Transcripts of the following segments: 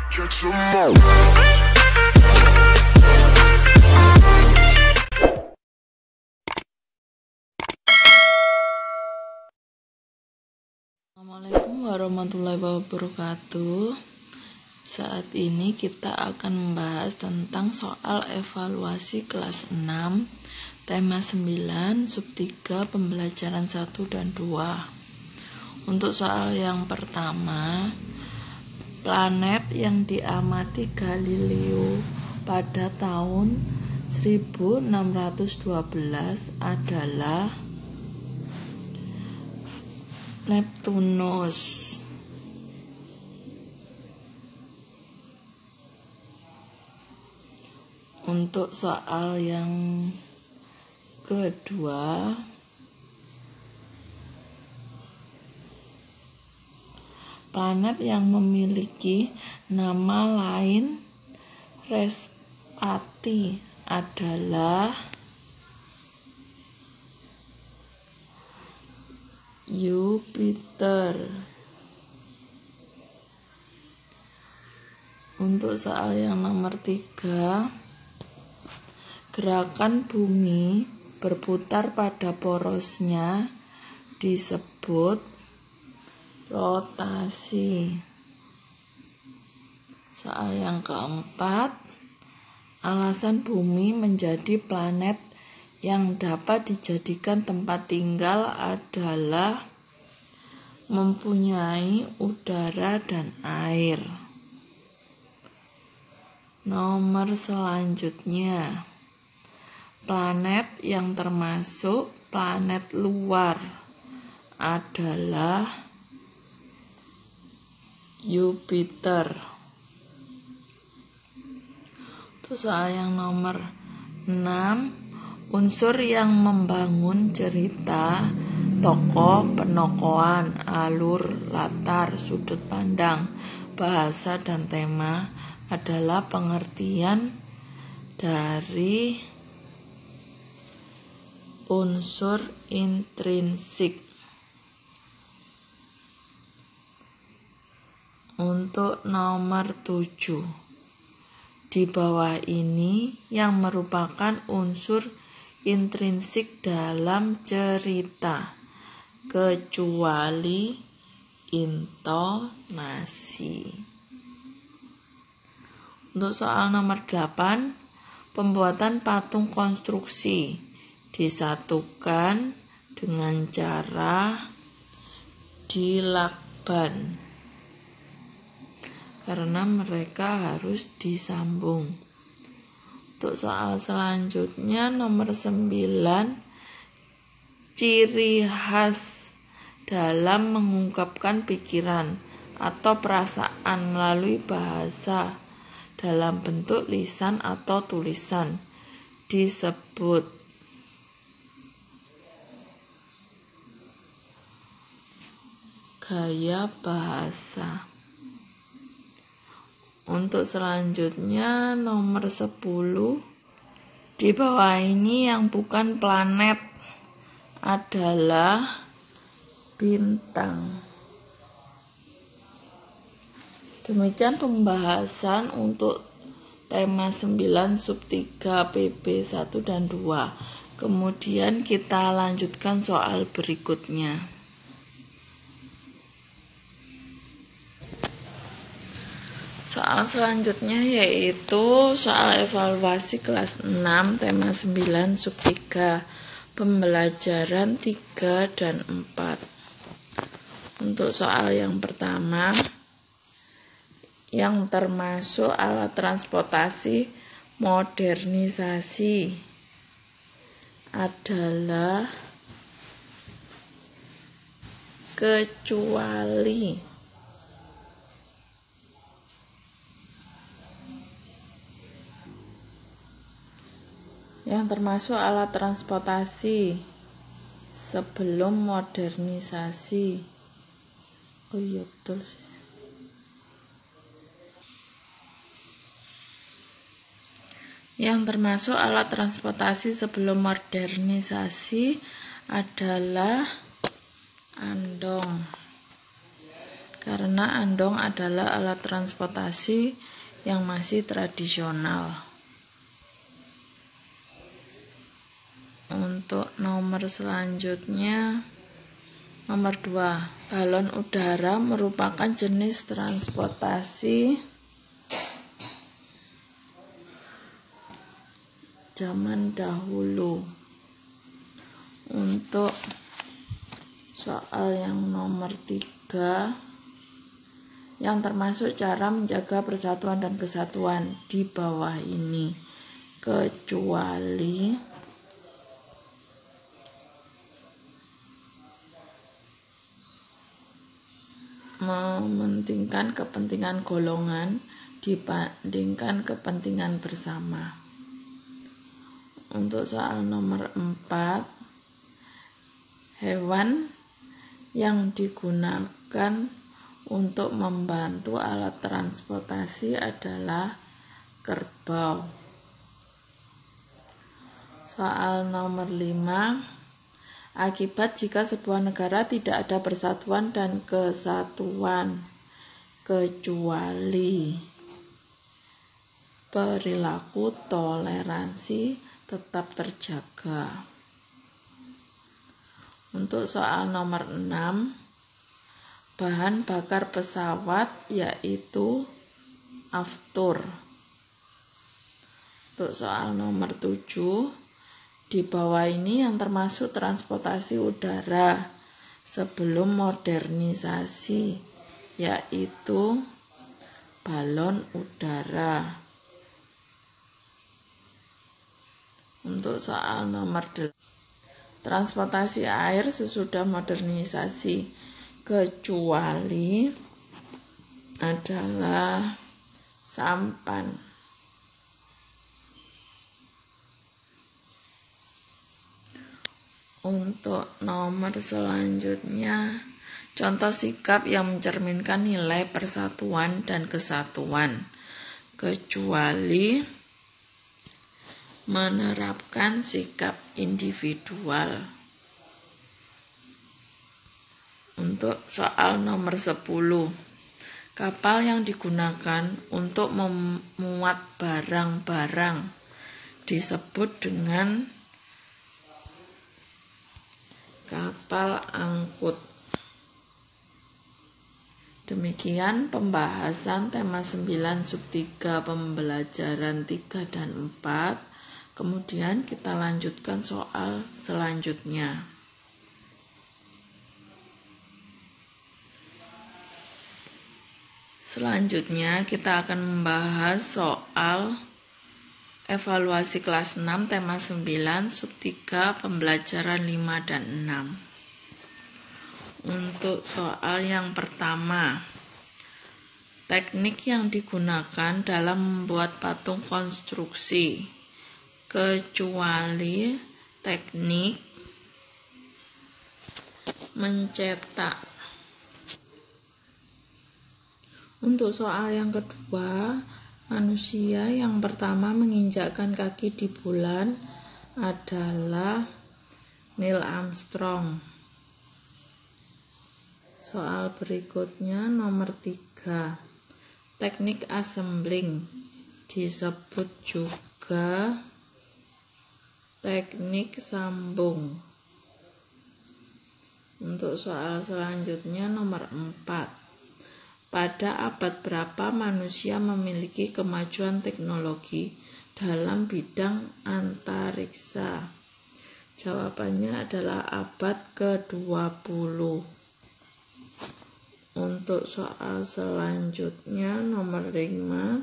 Catch 'em all. Assalamualaikum warahmatullahi wabarakatuh. Saat ini kita akan membahas tentang soal evaluasi kelas 6, tema 9, sub 3, pembelajaran 1 dan 2. Untuk soal yang pertama, planet yang diamati Galileo pada tahun 1612 adalah Neptunus. Untuk soal yang kedua, planet yang memiliki nama lain Respati adalah Jupiter. Untuk soal yang nomor 3, gerakan bumi berputar pada porosnya disebut rotasi. Soal yang keempat, alasan bumi menjadi planet yang dapat dijadikan tempat tinggal adalah mempunyai udara dan air. Nomor selanjutnya, planet yang termasuk planet luar adalah Jupiter. Itu soal yang nomor 6, unsur yang membangun cerita, tokoh, penokohan, alur, latar, sudut pandang, bahasa, dan tema adalah pengertian dari unsur intrinsik. Untuk nomor 7, di bawah ini yang merupakan unsur intrinsik dalam cerita, kecuali intonasi. Untuk soal nomor 8, pembuatan patung konstruksi disatukan dengan cara dilakban karena mereka harus disambung. Untuk soal selanjutnya nomor 9, ciri khas dalam mengungkapkan pikiran atau perasaan melalui bahasa dalam bentuk lisan atau tulisan disebut gaya bahasa. Untuk selanjutnya nomor 10, di bawah ini yang bukan planet adalah bintang. Demikian pembahasan untuk tema 9 sub 3 PB 1 dan 2. Kemudian kita lanjutkan soal berikutnya. Soal selanjutnya yaitu soal evaluasi kelas 6 tema 9 sub 3 pembelajaran 3 dan 4. Untuk soal yang pertama, yang termasuk alat transportasi modernisasi adalah kecuali. Yang termasuk alat transportasi sebelum modernisasi. Oh iya betul sih. Yang termasuk alat transportasi sebelum modernisasi adalah andong. karena andong adalah alat transportasi yang masih tradisional. Untuk nomor selanjutnya, nomor 2, balon udara merupakan jenis transportasi zaman dahulu. Untuk soal yang nomor 3, yang termasuk cara menjaga persatuan dan kesatuan di bawah ini, kecuali mementingkan kepentingan golongan dibandingkan kepentingan bersama. Untuk soal nomor 4, hewan yang digunakan untuk membantu alat transportasi adalah kerbau. Soal nomor 5, akibat jika sebuah negara tidak ada persatuan dan kesatuan, kecuali perilaku toleransi tetap terjaga. Untuk soal nomor 6, bahan bakar pesawat yaitu aftur. Untuk soal nomor 7, di bawah ini yang termasuk transportasi udara sebelum modernisasi, yaitu balon udara. Untuk soal nomor 8, transportasi air sesudah modernisasi, kecuali adalah sampan. Untuk nomor selanjutnya, contoh sikap yang mencerminkan nilai persatuan dan kesatuan, kecuali menerapkan sikap individual. Untuk soal nomor 10, kapal yang digunakan untuk memuat barang-barang disebut dengan kapal angkut. Demikian pembahasan tema 9 sub 3 pembelajaran 3 dan 4. Kemudian kita lanjutkan soal selanjutnya. Selanjutnya kita akan membahas soal evaluasi kelas 6 tema 9 sub 3 pembelajaran 5 dan 6. Untuk soal yang pertama, teknik yang digunakan dalam membuat patung konstruksi, kecuali teknik mencetak. Untuk soal yang kedua, manusia yang pertama menginjakkan kaki di bulan adalah Neil Armstrong. Soal berikutnya nomor 3, teknik assembling disebut juga teknik sambung. Untuk soal selanjutnya nomor 4, pada abad berapa manusia memiliki kemajuan teknologi dalam bidang antariksa? Jawabannya adalah abad ke-20. Untuk soal selanjutnya nomor 5,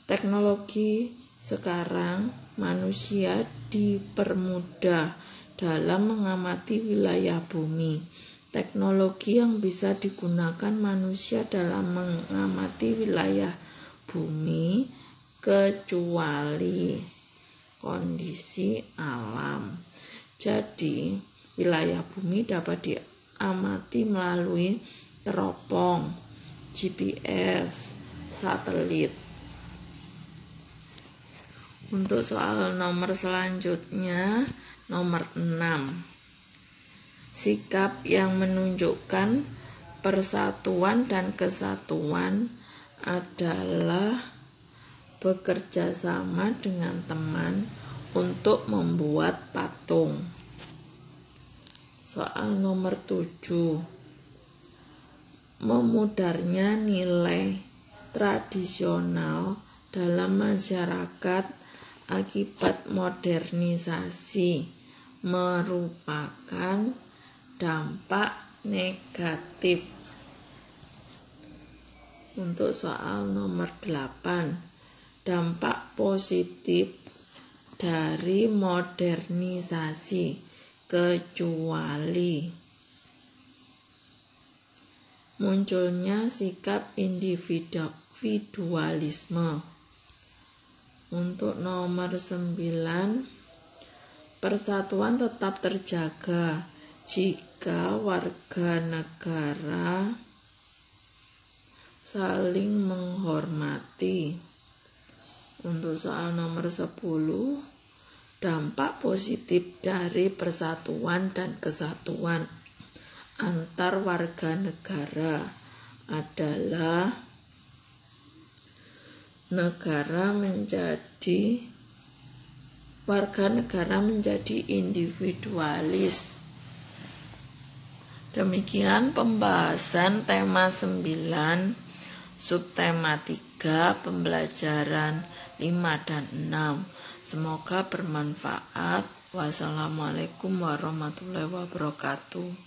teknologi sekarang manusia dipermudah dalam mengamati wilayah bumi. Teknologi yang bisa digunakan manusia dalam mengamati wilayah bumi kecuali kondisi alam. Jadi, wilayah bumi dapat diamati melalui teropong, GPS, satelit. Untuk soal nomor selanjutnya, nomor 6. Sikap yang menunjukkan persatuan dan kesatuan adalah bekerja sama dengan teman untuk membuat patung. Soal nomor 7. Memudarnya nilai tradisional dalam masyarakat akibat modernisasi merupakan dampak negatif. Untuk soal nomor 8, dampak positif dari modernisasi kecuali munculnya sikap individualisme. Untuk nomor 9, persatuan tetap terjaga jika warga negara saling menghormati. Untuk soal nomor 10, dampak positif dari persatuan dan kesatuan antar warga negara adalah warga negara menjadi individualis. Demikian pembahasan tema 9, subtema 3, pembelajaran 5 dan 6. Semoga bermanfaat. Wassalamualaikum warahmatullahi wabarakatuh.